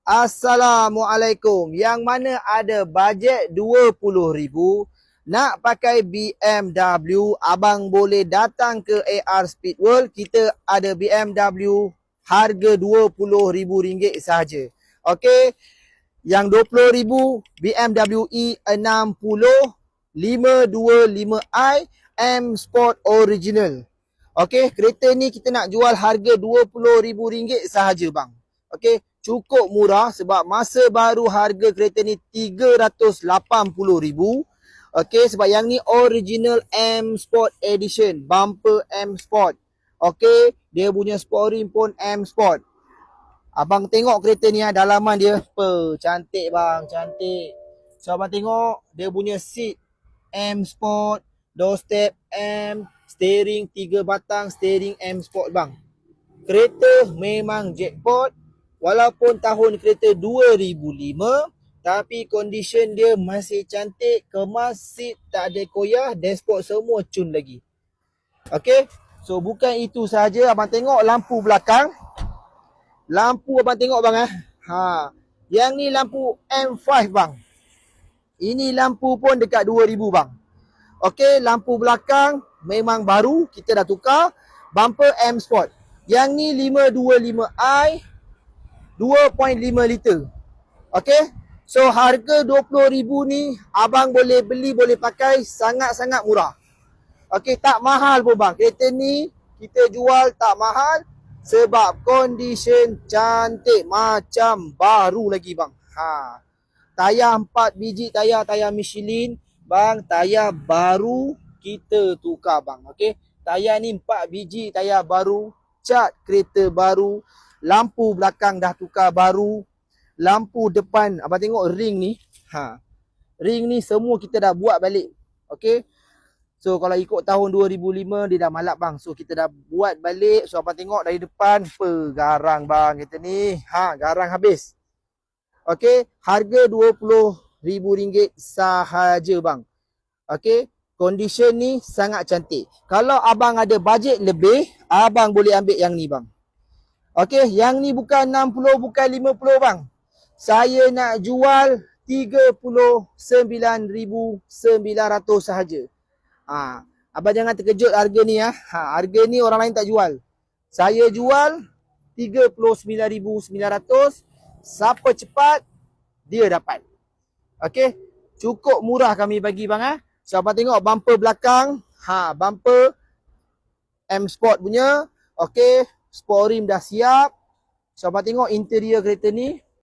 Assalamualaikum. Yang mana ada bajet 20,000 nak pakai BMW, abang boleh datang ke AR Speed World. Kita ada BMW harga RM20,000 sahaja. Okey. Yang RM20,000 BMW E60 525i M Sport Original. Okey, kereta ni kita nak jual harga RM20,000 sahaja bang. Okey, cukup murah sebab masa baru harga kereta ni RM380,000. Okey, sebab yang ni original M Sport Edition, bumper M Sport. Okey, dia punya sport rim pun M Sport. Abang tengok kereta ni dalaman dia. Cantik bang, cantik. So abang tengok dia punya seat M Sport, doorstep M, steering 3 batang, steering M Sport bang. Kereta memang jackpot. Walaupun tahun kereta 2005, tapi condition dia masih cantik, kemas, seat tak ada koyah, dashboard semua cun lagi. Okey, so bukan itu sahaja, abang tengok lampu belakang. Lampu abang tengok bang yang ni lampu M5 bang. Ini lampu pun dekat 2000 bang. Okey, lampu belakang memang baru, kita dah tukar. Bumper M Sport. Yang ni 525i 2.5 liter. Okey. So harga 20,000 ni abang boleh beli, boleh pakai, sangat-sangat murah. Okey, tak mahal pun bang. Kereta ni kita jual tak mahal sebab condition cantik macam baru lagi bang. Tayar 4 biji tayar Michelin bang, tayar baru kita tukar bang. Okey. Tayar ni 4 biji tayar baru, cat kereta baru. Lampu belakang dah tukar baru. Lampu depan, abang tengok ring ni. Ring ni semua kita dah buat balik. Okey. So kalau ikut tahun 2005 dia dah malap bang. So kita dah buat balik. So abang tengok dari depan, garang bang kereta ni. Garang habis. Okey, harga RM20,000 sahaja bang. Okey, condition ni sangat cantik. Kalau abang ada bajet lebih, abang boleh ambil yang ni bang. Okey, yang ni bukan 60, bukan 50 bang. Saya nak jual RM39,900 sahaja. Abang jangan terkejut harga ni harga ni orang lain tak jual. Saya jual RM39,900. Siapa cepat dia dapat. Okey, cukup murah kami bagi bang So abang tengok bumper belakang, bumper M Sport punya. Okey, sport rim dah siap. So abang tengok interior kereta ni.